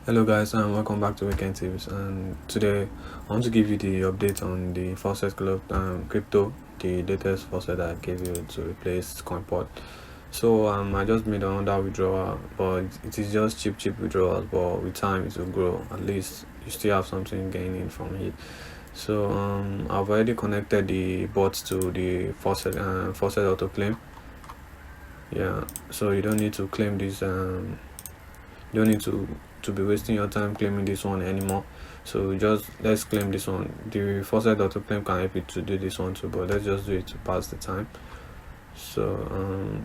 Hello guys, and welcome back to Weekend Tips. And today I want to give you the update on the Faucet Crypto, the latest faucet I gave you to replace coinpot. So I just made another withdrawal, but it is just cheap withdrawals, but with time it will grow. At least you still have something gaining from it. So I've already connected the bot to the faucet auto claim. Yeah, so you don't need to claim this. You don't need to be wasting your time claiming this one anymore. So just let's claim this one. The faucet auto claim can help you to do this one too, but let's just do it to pass the time. So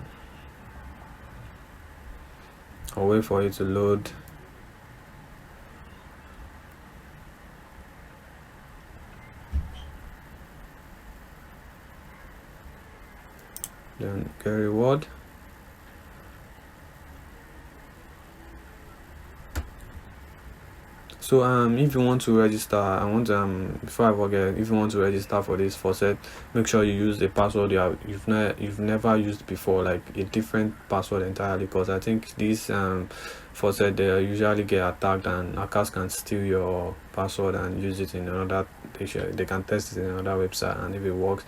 I'll wait for it to load. Then get reward. So if you want to register, before I forget, if you want to register for this faucet, make sure you use a password you've never used before, like a different password entirely, because I think this faucet, they usually get attacked and hackers can steal your password and use it in another. They can test it in another website, and if it works,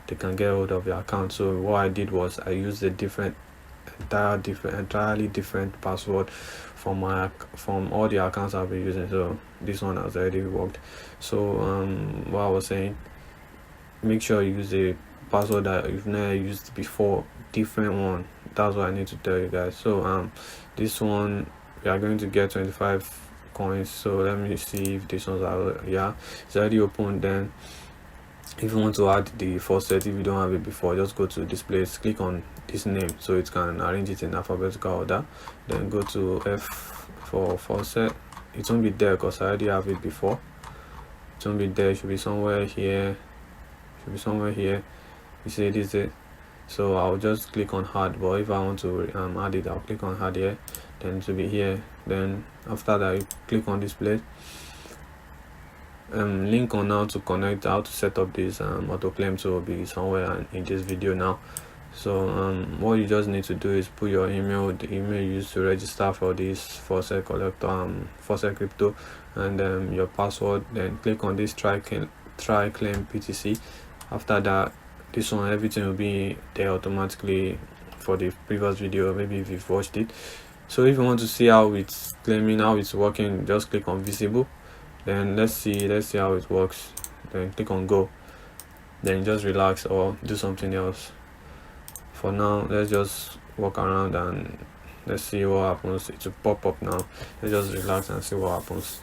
they can get hold of your account. So what I did was I used a entirely different password from all the accounts I've been using. So this one has already worked. So what I was saying, make sure you use a password that you've never used before, different one. That's what I need to tell you guys. So this one, we are going to get 25 coins. So let me see if this one's out. Yeah, it's already open. Then if you want to add the faucet, if you don't have it before, just go to displays, click on this name so it can arrange it in alphabetical order. Then go to F for faucet. It won't be there because I already have it before. It won't be there. It should be somewhere here. You see this is it. So I'll just click on add, but if I want to add it, I'll click on add here. Then it will be here. Then after that, you click on display. Link on how to connect, how to set up this auto claim, so will be somewhere in this video now. So what you just need to do is put your email, the email you used to register for this Faucet Faucet Crypto, and your password. Then click on this try claim PTC. After that, this one, everything will be there automatically for the previous video, maybe if you've watched it. So if you want to see how it's claiming, how it's working, just click on visible. Then let's see how it works. Then click on go. Then just relax or do something else. For now, let's just walk around and let's see what happens. It will pop up now. Let's just relax and see what happens.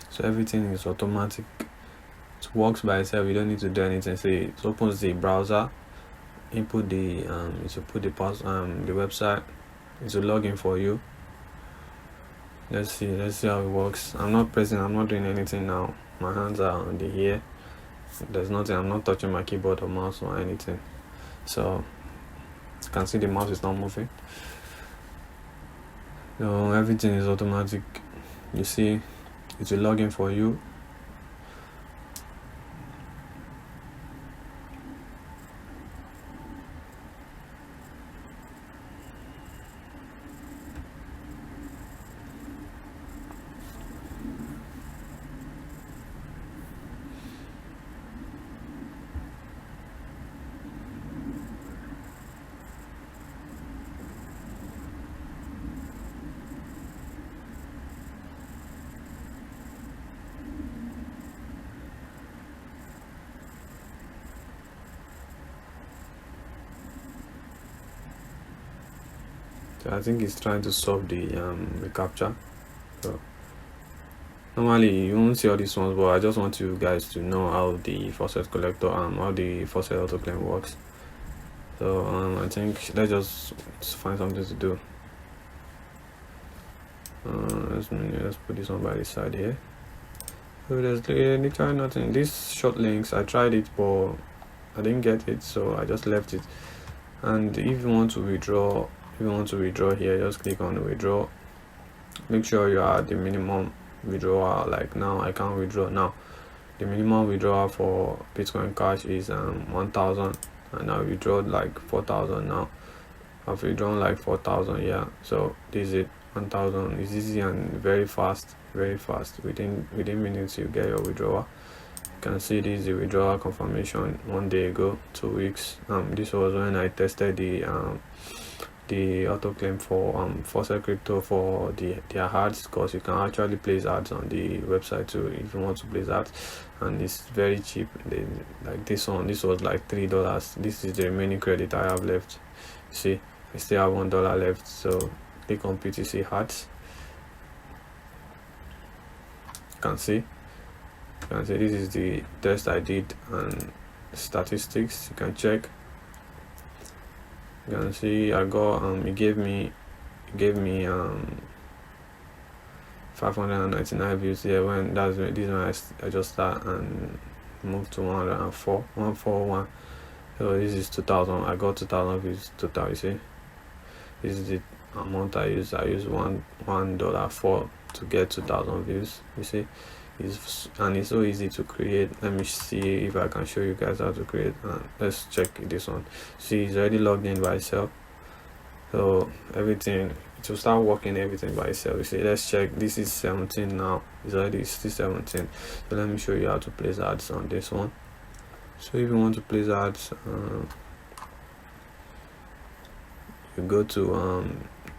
So everything is automatic. It works by itself. You don't need to do anything. So it opens the browser, input the it will put the the website, it will log in for you. Let's see how it works. I'm not doing anything now. My hands are on the here. There's nothing. I'm not touching my keyboard or mouse or anything. So you can see the mouse is not moving. So everything is automatic. You see, it will log in for you. So I think it's trying to solve the captcha. So normally you won't see all these ones, but I just want you guys to know how the faucet collector how the faucet autoclaim works. So I think let's just find something to do. Let's put this one by the side here. So there's literally nothing. These short links, I tried it but I didn't get it, so I just left it. And if you want to withdraw, if you want to withdraw here, just click on the withdraw. Make sure you are the minimum withdrawal. Like now I can't withdraw now. The minimum withdrawal for Bitcoin Cash is 1,000, and I withdrawed like 4,000 now. I've withdrawn like 4,000. Yeah, so this is it. 1,000 is easy and very fast, within minutes you get your withdrawal. You can see this is the withdrawal confirmation 1 day ago, 2 weeks. This was when I tested the auto claim for Faucet Crypto for their ads, because you can actually place ads on the website too if you want to place ads, and it's very cheap. Like this was like $3. This is the remaining credit I have left. See, I still have $1 left, so click on PTC ads. You can see this is the test I did, and statistics you can check. You can see I got it gave me 599 views here. When this one I just start and moved to 141. So this is 2,000. I got 2,000 views total. You see, this is the amount I use. I use $1 to get 2,000 views. You see, it's so easy to create. Let me see if I can show you guys how to create. Let's check this one. See, it's already logged in by itself, so everything, it will start working everything by itself. You see, let's check. This is 17 now. It's already still 17. So let me show you how to place ads on this one. So if you want to place ads, you go to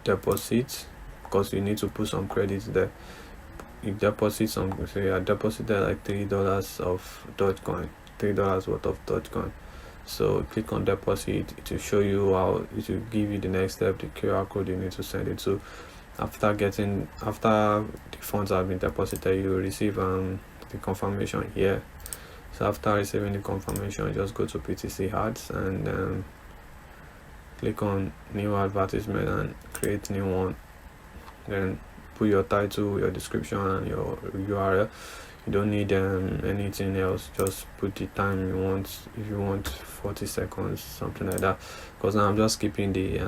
deposit, because you need to put some credits there. You deposit some, so I deposited like $3 of Dogecoin, $3 worth of Dogecoin. So click on deposit. It will show you how, it will give you the next step, the QR code you need to send it to. After the funds have been deposited, you will receive the confirmation here. So after receiving the confirmation, just go to PTC ads and click on new advertisement and create new one. Then put your title, your description, and your URL. You don't need anything else. Just put the time you want. If you want 40 seconds, something like that, because now I'm just keeping the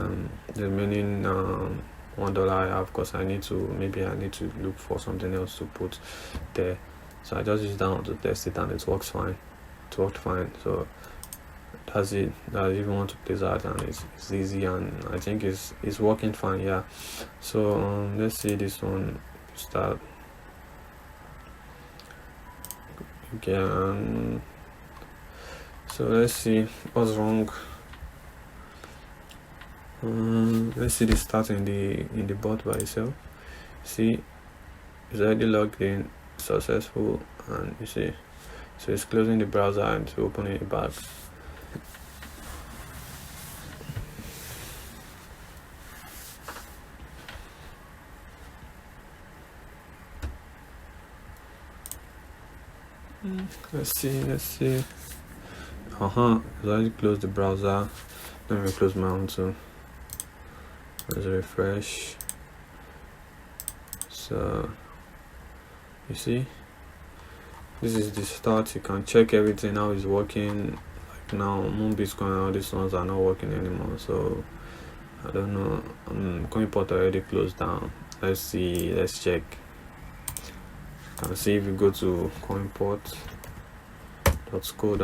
remaining $1 I have, because I need to look for something else to put there. So I just use that one to test it, and it works fine. It worked fine. So that's it. That if you want to place that, and it's easy, and I think it's working fine. Yeah. So let's see this one. Start again. So let's see what's wrong. Let's see this start in the bot by itself. See, it's already logged in, successful, and you see, so it's closing the browser and to opening it back. Let's see. It's already closed the browser. Let me close my own too. Let's refresh. So you see, this is the start. You can check everything how it's working. Like now, Moon Bitcoin, all these ones are not working anymore. So I don't know. Coinpot already closed down. Let's see. Let's check. You can see if you go to coinpot.co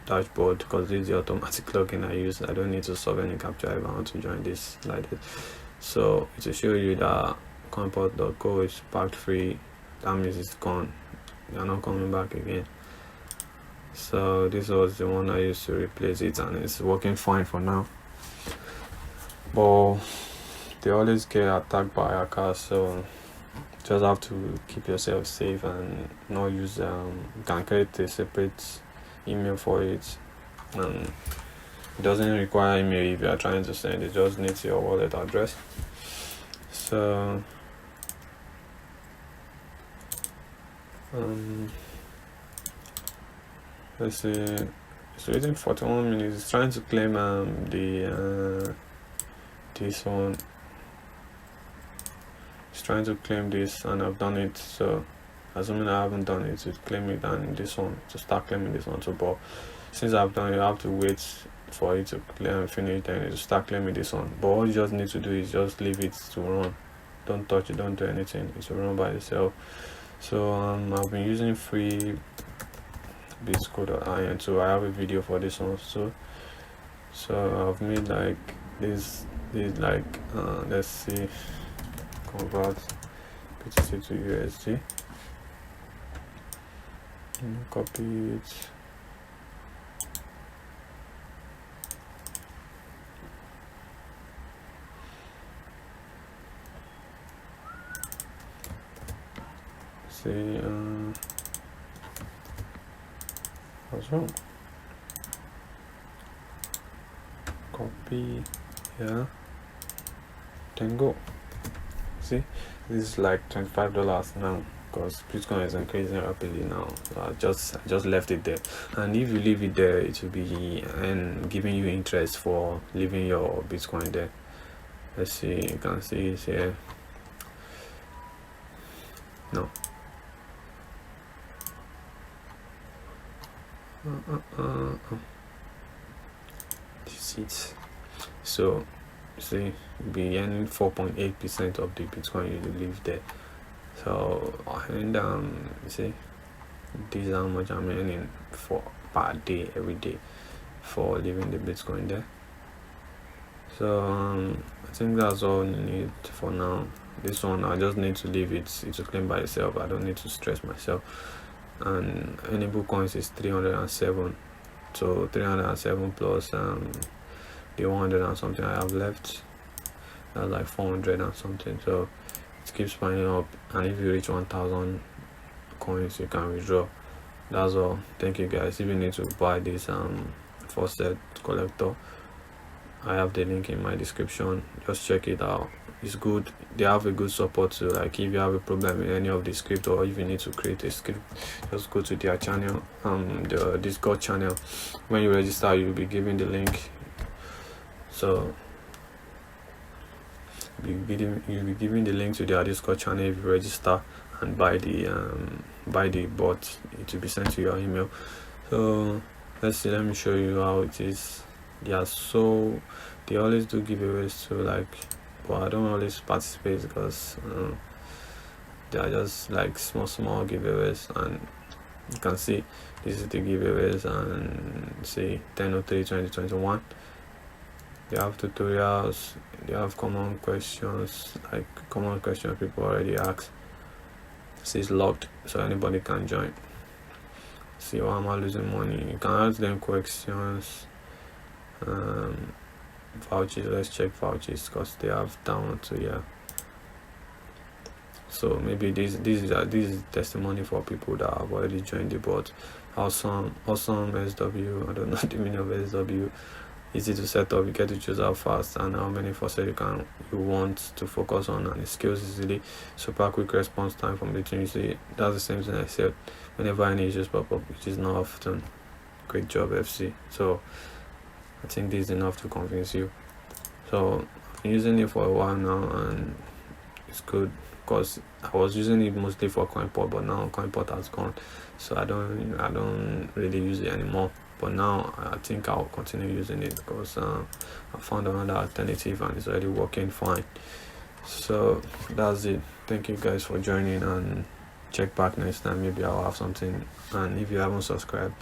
dashboard, because this is the automatic login I use. I don't need to solve any captcha if I want to join this like this. So it will show you that coinpot.co is packed free. That means it's gone. You're not coming back again. So this was the one I used to replace it, and it's working fine for now. But they always get attacked by hackers, so just have to keep yourself safe and not use you can create a separate email for it, and it doesn't require email if you are trying to send. It just needs your wallet address. So let's see, it's waiting 41 minutes. It's trying to claim this one. It's trying to claim this, and I've done it. So assuming I haven't done it, to claim it, and this one to start claiming this one too. But since I've done it, I have to wait for it to finish, then you start claiming this one. But all you just need to do is just leave it to run. Don't touch it, don't do anything. It will run by itself. So I've been using free Bitcode.in, so I have a video for this one too. So I've made like this like let's see, convert BTC to USD, and copy it. See, what's wrong? Copy, yeah, then go. See, this is like $25 now because Bitcoin is increasing rapidly now. So I just left it there, and if you leave it there, it will be giving you interest for leaving your Bitcoin there. Let's see, you can see it here. No. This is so see, you'll be earning 4.8% of the Bitcoin you leave there. So and you see, this is how much I'm earning for per day, every day, for leaving the Bitcoin there. So I think that's all you need for now. This one I just need to leave it to claim by itself. I don't need to stress myself. And enable coins is 307, so 307 plus the 100 and something I have left, that's like 400 and something. So it keeps piling up, and if you reach 1000 coins you can withdraw. That's all. Thank you guys. If you need to buy this Faucet collector, I have the link in my description. Just check it out. It's good. They have a good support too. Like if you have a problem with any of the script, or if you need to create a script, just go to their channel, the Discord channel. When you register, you'll be given the link. So you'll be given the link to their Discord channel if you register and buy the bot. It will be sent to your email. So let's see. Let me show you how it is. Yeah, so they always do giveaways too, like, but I don't always participate because they are just like small giveaways. And you can see this is the giveaways, and see 10/03/2021. They have tutorials, they have common questions, like common questions people already asked. See, it's locked, so anybody can join. See, why am I losing money? You can ask them questions. Vouchers, let's check vouchers because they have down to, yeah. So maybe this is testimony for people that have already joined the bot. Awesome SW, I don't know the meaning of SW. Easy to set up, you get to choose how fast and how many faucets you want to focus on, and it scales easily. Super quick response time from between. You see, that's the same thing I said. Whenever any issues pop up, which is not often. Great job, FC. So I think this is enough to convince you. So I've been using it for a while now, and it's good because I was using it mostly for coinpot, but now coinpot has gone, so I don't really use it anymore. But now I think I'll continue using it because I found another alternative and it's already working fine. So that's it. Thank you guys for joining, and check back next time. Maybe I'll have something. And if you haven't subscribed,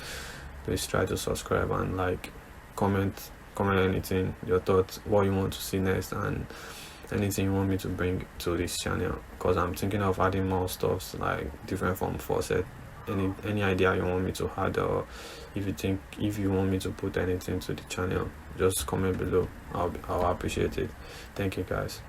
please try to subscribe and like, comment anything, your thoughts, what you want to see next, and anything you want me to bring to this channel, because I'm thinking of adding more stuff like different from Faucet. Any idea you want me to add, or if you want me to put anything to the channel, just comment below. I'll appreciate it. Thank you guys.